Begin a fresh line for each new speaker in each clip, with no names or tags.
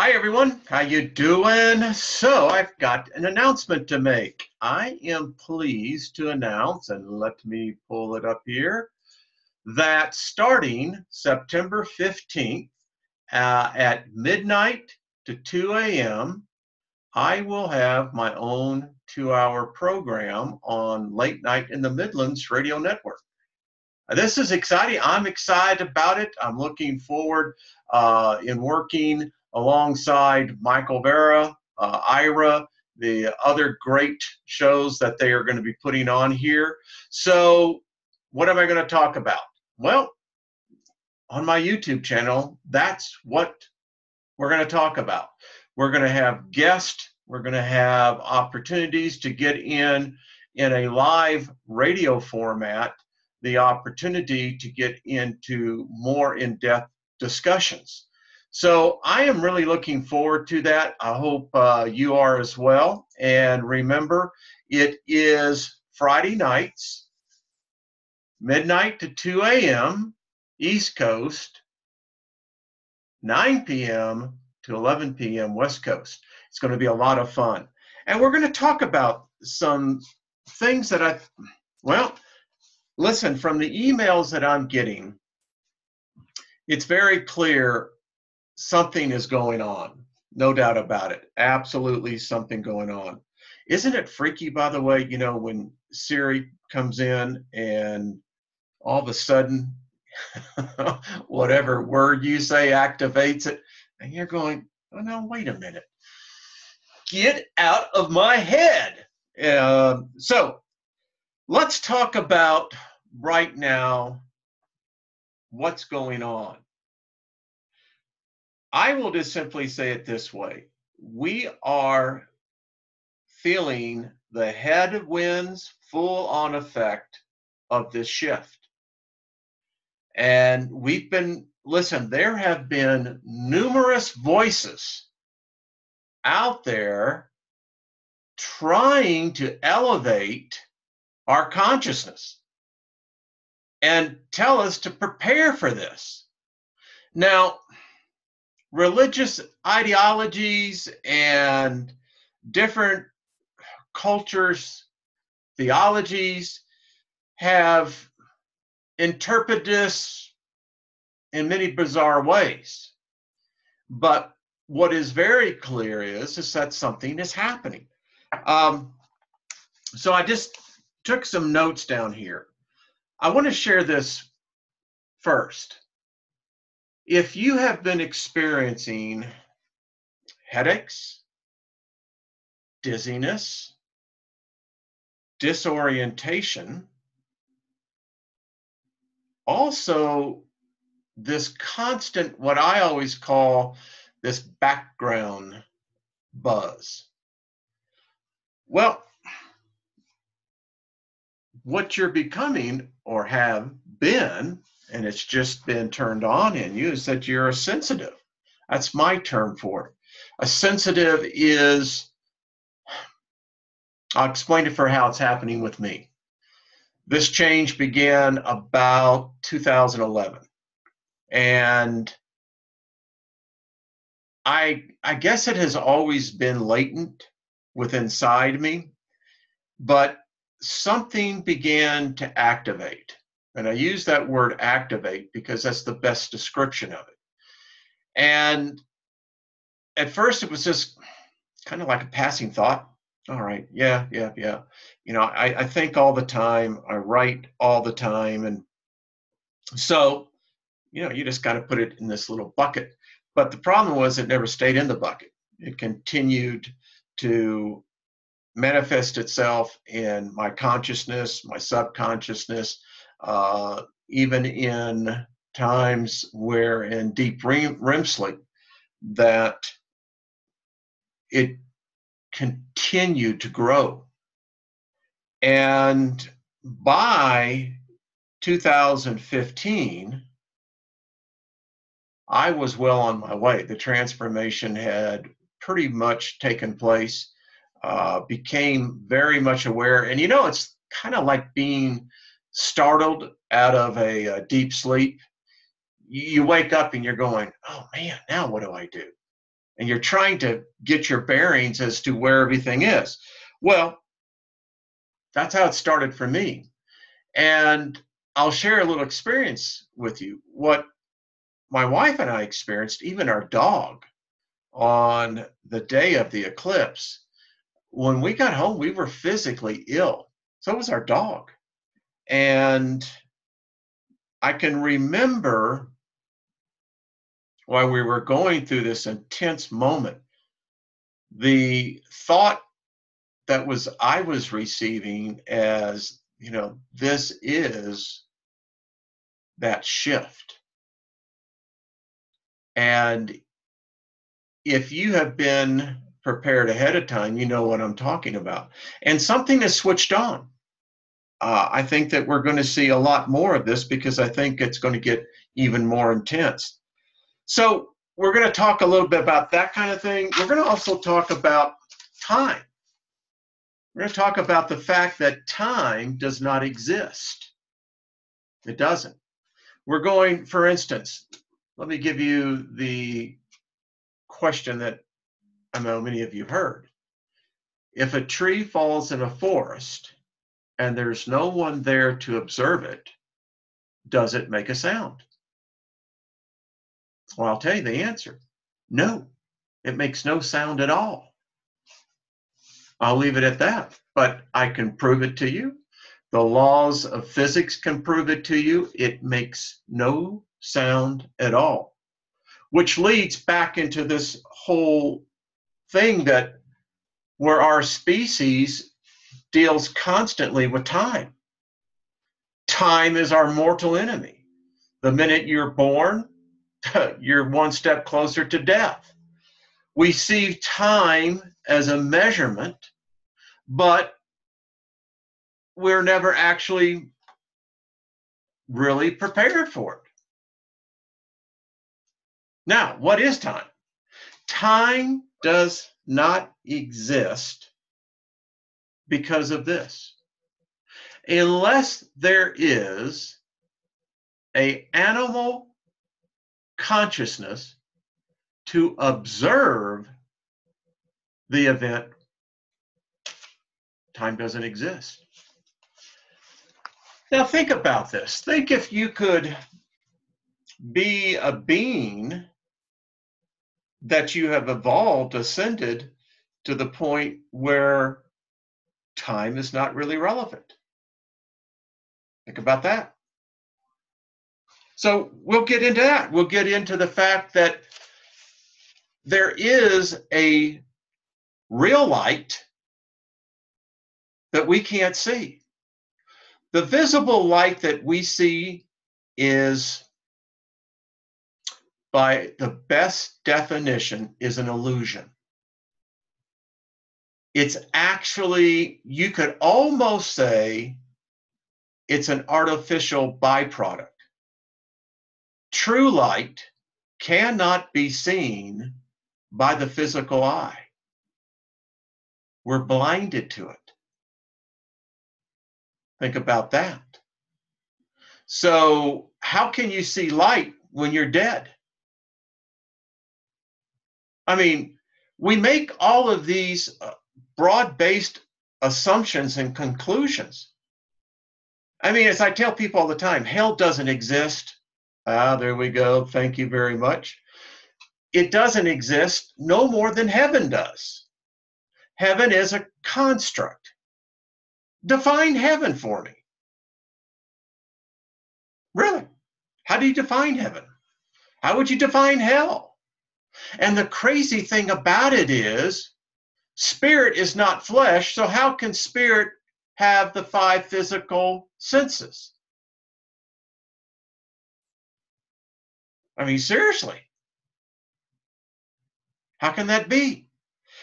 Hi everyone, how you doing? So I've got an announcement to make. I am pleased to announce, and let me pull it up here, that starting September 15th at midnight to 2 a.m., I will have my own 2-hour program on Late Night in the Midlands radio network. This is exciting. I'm excited about it. I'm looking forward in working alongside Michael Vera, Ira, the other great shows that they are going to be putting on here. So what am I going to talk about? Well, on my YouTube channel, that's what we're going to talk about. We're going to have guests. We're going to have opportunities to get in a live radio format, the opportunity to get into more in-depth discussions. So I am really looking forward to that. I hope you are as well. And remember, it is Friday nights, midnight to 2 a.m. East Coast, 9 p.m. to 11 p.m. West Coast. It's going to be a lot of fun. And we're going to talk about some things that listen, from the emails that I'm getting, it's very clear something is going on. No doubt about it. Absolutely something going on. Isn't it freaky, by the way, when Siri comes in and all of a sudden, whatever word you say activates it, and you're going, oh no, wait a minute. Get out of my head. So let's talk about right now what's going on. I will just simply say it this way. We are feeling the headwinds full on effect of this shift. And listen, there have been numerous voices out there trying to elevate our consciousness and tell us to prepare for this. Now, religious ideologies and different cultures, theologies have interpreted this in many bizarre ways. But what is very clear is that something is happening. So I just took some notes down here. I want to share this first. If you have been experiencing headaches, dizziness, disorientation, also this constant, what I always call this background buzz. Well, what you're becoming or have been, and it's just been turned on in you, is that you're a sensitive. That's my term for it. A sensitive is, I'll explain it for how it's happening with me. This change began about 2011. And I guess it has always been latent within inside me, but something began to activate. And I use that word activate because that's the best description of it. And at first it was just kind of like a passing thought. All right, yeah. I think all the time, I write all the time. And so, you just got to put it in this little bucket. But the problem was it never stayed in the bucket. It continued to manifest itself in my consciousness, my subconsciousness, even in times where in deep REM sleep, that it continued to grow. And by 2015, I was well on my way. The transformation had pretty much taken place, became very much aware. And it's kind of like being startled out of a deep sleep. You wake up and you're going, oh man, now what do I do? and you're trying to get your bearings as to where everything is. Well, that's how it started for me. And I'll share a little experience with you. What my wife and I experienced, even our dog, on the day of the eclipse, when we got home, we were physically ill. So was our dog. And I can remember while we were going through this intense moment, the thought that I was receiving as, this is that shift. And if you have been prepared ahead of time, you know what I'm talking about. And something has switched on. I think that we're going to see a lot more of this because I think it's going to get even more intense. So we're going to talk a little bit about that kind of thing. We're going to also talk about time. We're going to talk about the fact that time does not exist. It doesn't. We're going, for instance, let me give you the question that I know many of you heard. If a tree falls in a forest and there's no one there to observe it, does it make a sound? Well, I'll tell you the answer. No, it makes no sound at all. I'll leave it at that, but I can prove it to you. The laws of physics can prove it to you. It makes no sound at all, which leads back into this whole thing that where our species deals constantly with time. Time is our mortal enemy. The minute you're born, you're one step closer to death. We see time as a measurement, but we're never actually really prepared for it. Now, what is time? Time does not exist because of this. Unless there is an animal consciousness to observe the event, time doesn't exist. Now think about this. Think if you could be a being that you have evolved, ascended to the point where time is not really relevant. Think about that. So we'll get into that. We'll get into the fact that there is a real light that we can't see. The visible light that we see is, by the best definition, is an illusion. It's actually, you could almost say, it's an artificial byproduct. True light cannot be seen by the physical eye. We're blinded to it. Think about that. So how can you see light when you're dead? I mean, we make all of these broad-based assumptions and conclusions. I mean, as I tell people all the time, hell doesn't exist. Ah, there we go. Thank you very much. It doesn't exist no more than heaven does. Heaven is a construct. Define heaven for me. Really? How do you define heaven? How would you define hell? And the crazy thing about it is, spirit is not flesh, so how can spirit have the 5 physical senses? I mean, seriously. How can that be?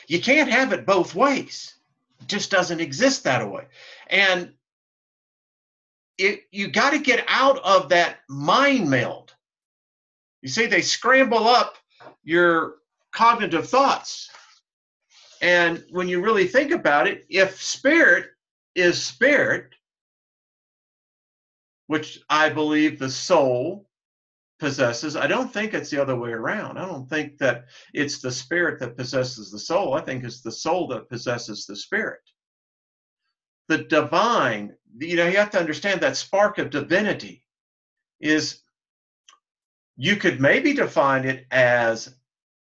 You can't have it both ways. It just doesn't exist that way. And you got to get out of that mind meld. You see, they scramble up your cognitive thoughts. And when you really think about it, if spirit is spirit, which I believe the soul possesses. I don't think it's the other way around. I don't think that it's the spirit that possesses the soul. I think it's the soul that possesses the spirit. The divine, you have to understand that spark of divinity is, you could maybe define it as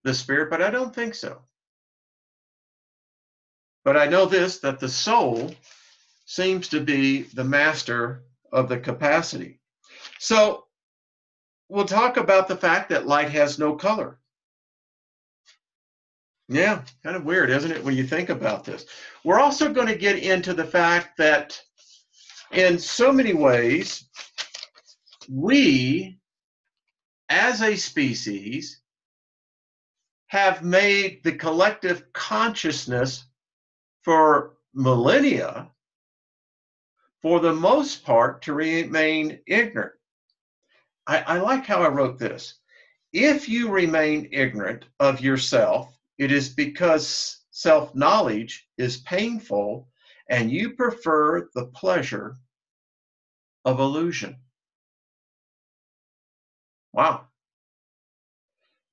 the spirit, but I don't think so. But I know this, that the soul seems to be the master of the capacity. So we'll talk about the fact that light has no color. Yeah, kind of weird, isn't it, when you think about this? We're also going to get into the fact that in so many ways, we, as a species, have made the collective consciousness for millennia, for the most part, to remain ignorant. I like how I wrote this. If you remain ignorant of yourself, it is because self-knowledge is painful and you prefer the pleasure of illusion. Wow.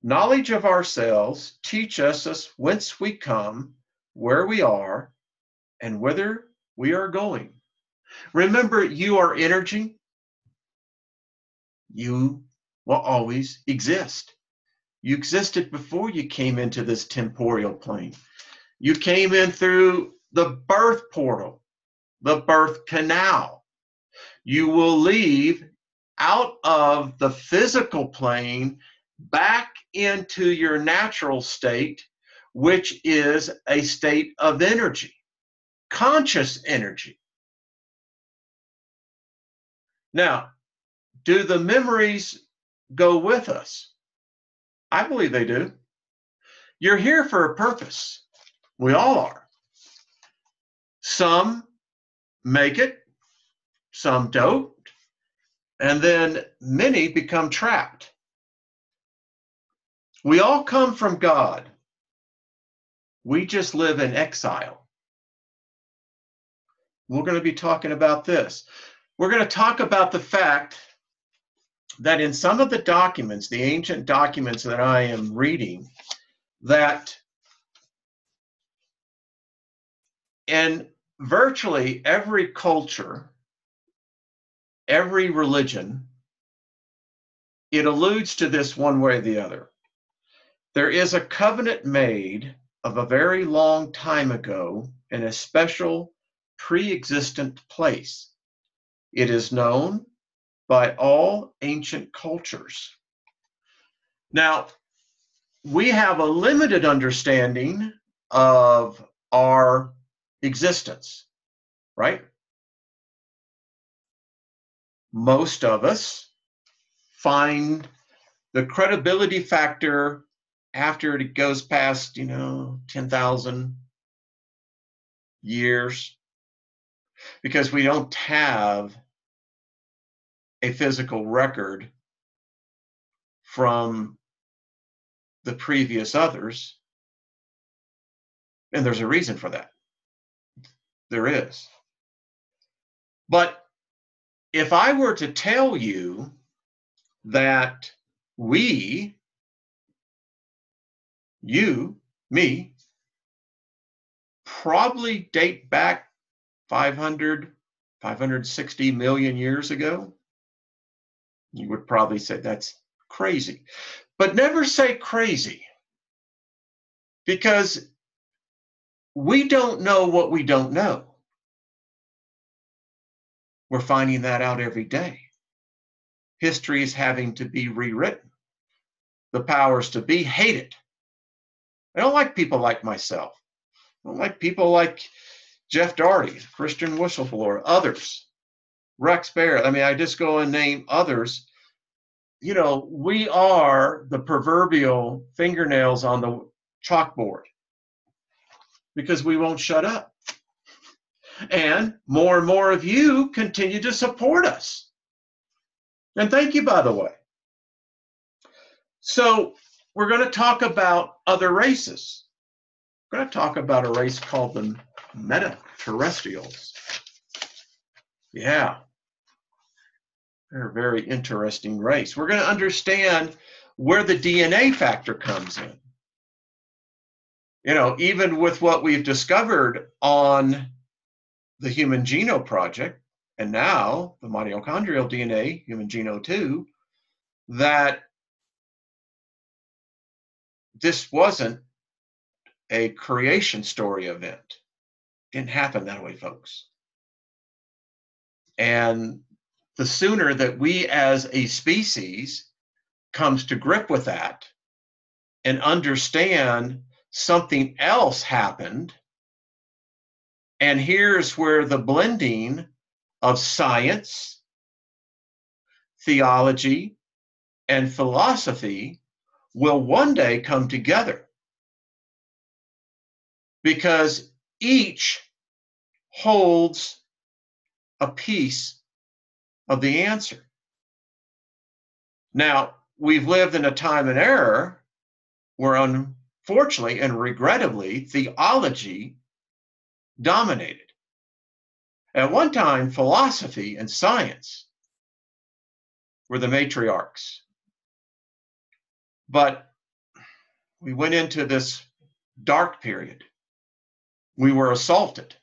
Knowledge of ourselves teaches us whence we come, where we are, and whither we are going. Remember, you are energy. You will always exist. You existed before you came into this temporal plane. You came in through the birth portal, the birth canal. You will leave out of the physical plane back into your natural state, which is a state of energy, conscious energy. Now, do the memories go with us? I believe they do. You're here for a purpose. We all are. Some make it, some don't, and then many become trapped. We all come from God. We just live in exile. We're going to be talking about this. We're going to talk about the fact that in some of the documents, the ancient documents that I am reading, that in virtually every culture, every religion, it alludes to this one way or the other. There is a covenant made of a very long time ago in a special pre-existent place. It is known by all ancient cultures. Now, we have a limited understanding of our existence, right? Most of us find the credibility factor after it goes past, 10,000 years, because we don't have a physical record from the previous others. And there's a reason for that. There is. But if I were to tell you that we, you, me, probably date back 500, 560 million years ago, you would probably say that's crazy. But never say crazy, because we don't know what we don't know. We're finding that out every day. History is having to be rewritten. The powers to be hate it. I don't like people like myself. I don't like people like Jeff Daugherty, Christian whistleblower, others, Rex Barrett. I mean, I just go and name others. We are the proverbial fingernails on the chalkboard because we won't shut up. And more of you continue to support us. And thank you, by the way. So we're going to talk about other races. We're going to talk about a race called the meta-terrestrials. Yeah. They're a very interesting race. We're going to understand where the DNA factor comes in. You know, even with what we've discovered on the Human Genome Project, and now the mitochondrial DNA, Human Genome 2, that this wasn't a creation story event. It didn't happen that way, folks. And the sooner that we as a species comes to grip with that and understand something else happened, and here's where the blending of science, theology, and philosophy will one day come together, because each holds a piece of the answer. Now, we've lived in a time and era where, unfortunately and regrettably, theology dominated. At one time, philosophy and science were the matriarchs. But we went into this dark period. We were assaulted,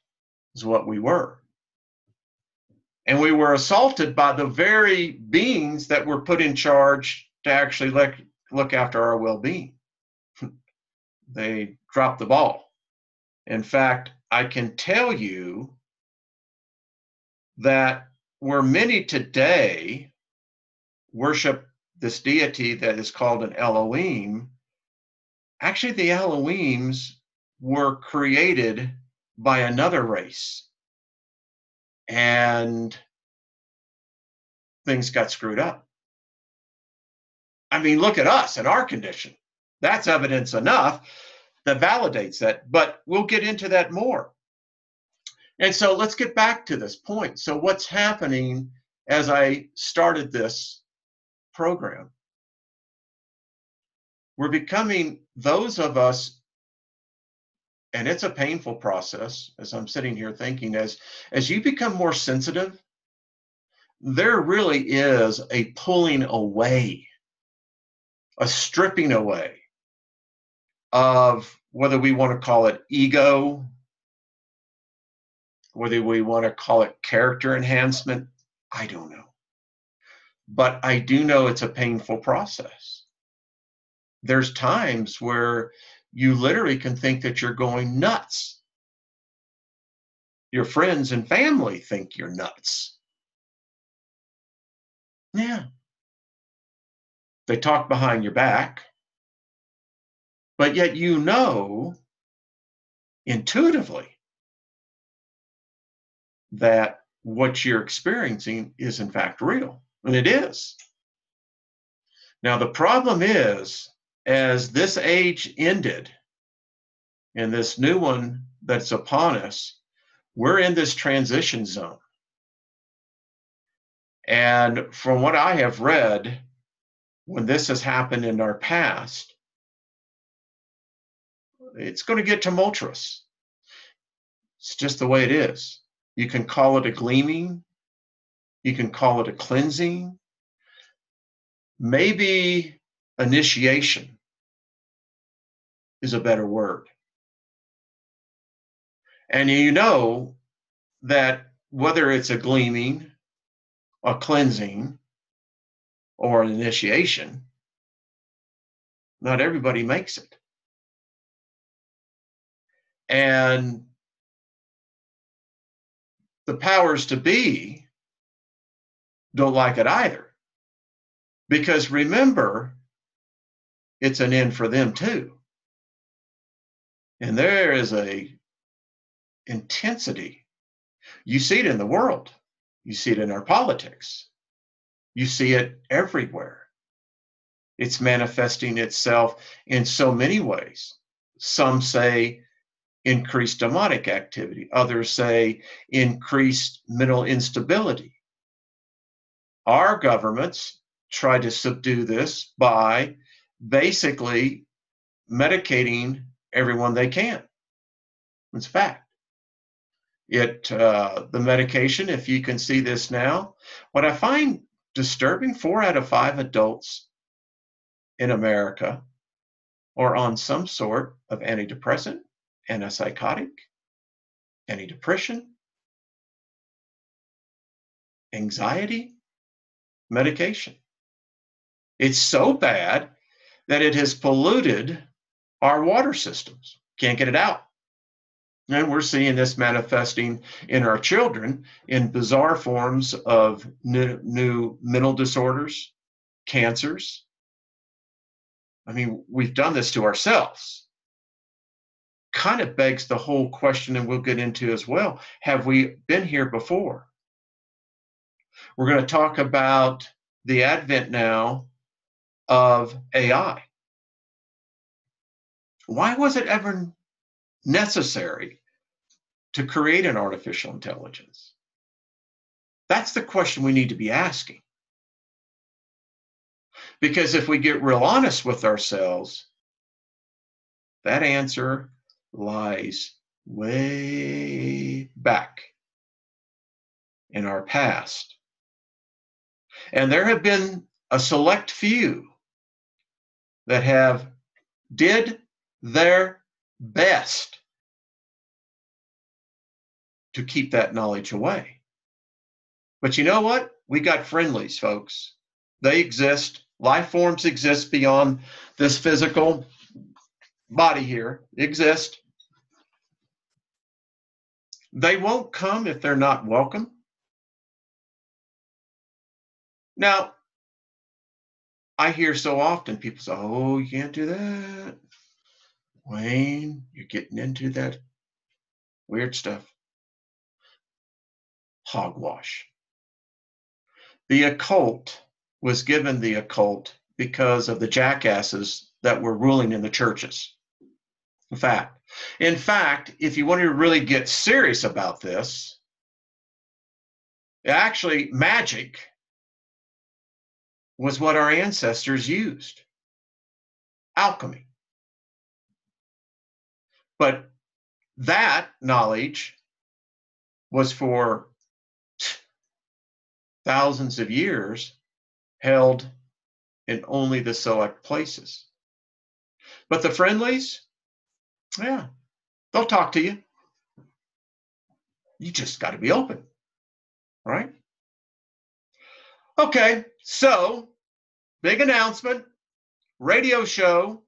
is what we were. And we were assaulted by the very beings that were put in charge to actually look after our well-being. They dropped the ball. In fact, I can tell you that where many today worship this deity that is called an Elohim, actually the Elohims were created by another race. And things got screwed up. I mean, look at us and our condition. That's evidence enough that validates that, but we'll get into that more. And so let's get back to this point. So what's happening as I started this program? We're becoming those of us, and it's a painful process, as I'm sitting here thinking, as you become more sensitive, there really is a pulling away, a stripping away of, whether we want to call it ego, whether we want to call it character enhancement, I don't know. But I do know it's a painful process. There's times where you literally can think that you're going nuts. Your friends and family think you're nuts. Yeah. They talk behind your back, but yet you know intuitively that what you're experiencing is in fact real, and it is. Now, the problem is, as this age ended and this new one that's upon us, we're in this transition zone. And from what I have read, when this has happened in our past, it's going to get tumultuous. It's just the way it is. You can call it a gleaming. You can call it a cleansing. Maybe initiation is a better word. And you know that whether it's a gleaming, a cleansing, or an initiation, not everybody makes it. And the powers to be don't like it either. Because remember, it's an end for them too. And there is a intensity. You see it in the world. You see it in our politics. You see it everywhere. It's manifesting itself in so many ways. Some say increased demonic activity. Others say increased mental instability. Our governments try to subdue this by basically medicating everyone they can. It's fact. The medication, if you can see this now, what I find disturbing 4 out of 5 adults in America are on some sort of antidepressant, antipsychotic, antidepressant, anxiety medication. It's so bad that it has polluted our water systems. Can't get it out. And we're seeing this manifesting in our children in bizarre forms of new mental disorders, cancers. I mean, we've done this to ourselves. Kind of begs the whole question, and we'll get into as well. Have we been here before? We're going to talk about the advent now of AI. Why was it ever necessary to create an artificial intelligence? That's the question we need to be asking. Because if we get real honest with ourselves, that answer lies way back in our past. And there have been a select few that have did their best to keep that knowledge away. But you know what? We got friendlies, folks. They exist. Life forms exist beyond this physical body here. Exist. They won't come if they're not welcome. Now, I hear so often people say, oh, you can't do that. Wayne, you're getting into that weird stuff. Hogwash. The occult was given the occult because of the jackasses that were ruling in the churches. In fact, if you want to really get serious about this, actually magic was what our ancestors used. Alchemy. But that knowledge was for thousands of years held in only the select places. But the friendlies, yeah, they'll talk to you. You just got to be open, right? Okay, so big announcement, radio show,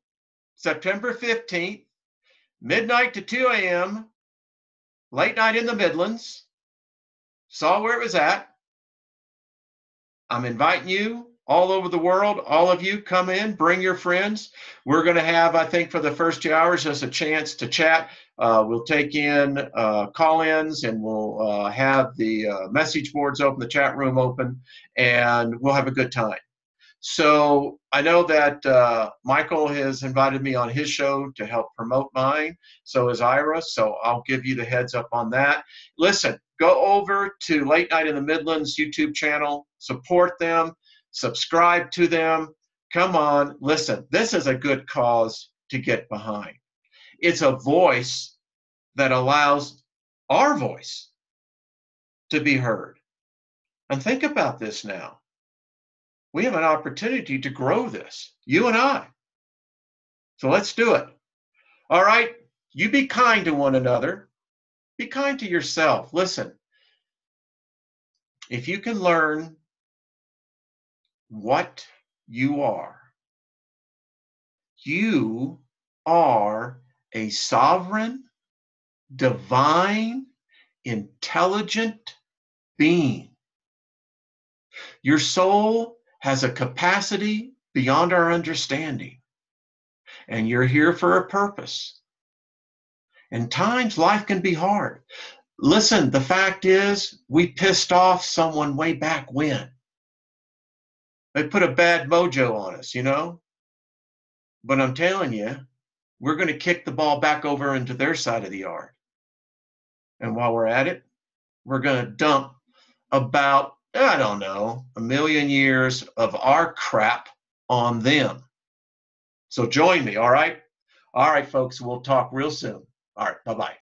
September 15th, midnight to 2 a.m., late night in the Midlands. Saw where it was at. I'm inviting you all over the world. All of you come in, bring your friends. We're going to have, I think, for the first 2 hours, just a chance to chat. We'll take in call-ins, and we'll have the message boards open, the chat room open, and we'll have a good time. So I know that Michael has invited me on his show to help promote mine. So is Ira. So I'll give you the heads up on that. Listen, go over to Late Night in the Midlands YouTube channel, support them, subscribe to them. Come on, listen, this is a good cause to get behind. It's a voice that allows our voice to be heard. And think about this now. We have an opportunity to grow this, you and I. So let's do it. All right, you be kind to one another. Be kind to yourself. Listen, if you can learn what you are a sovereign, divine, intelligent being. Your soul has a capacity beyond our understanding, and you're here for a purpose. And times life can be hard. Listen, the fact is, we pissed off someone way back when. They put a bad mojo on us, you know? But I'm telling you, we're going to kick the ball back over into their side of the yard. And while we're at it, we're going to dump about, I don't know, 1 million years of our crap on them. So join me, all right? All right, folks, we'll talk real soon. All right, bye-bye.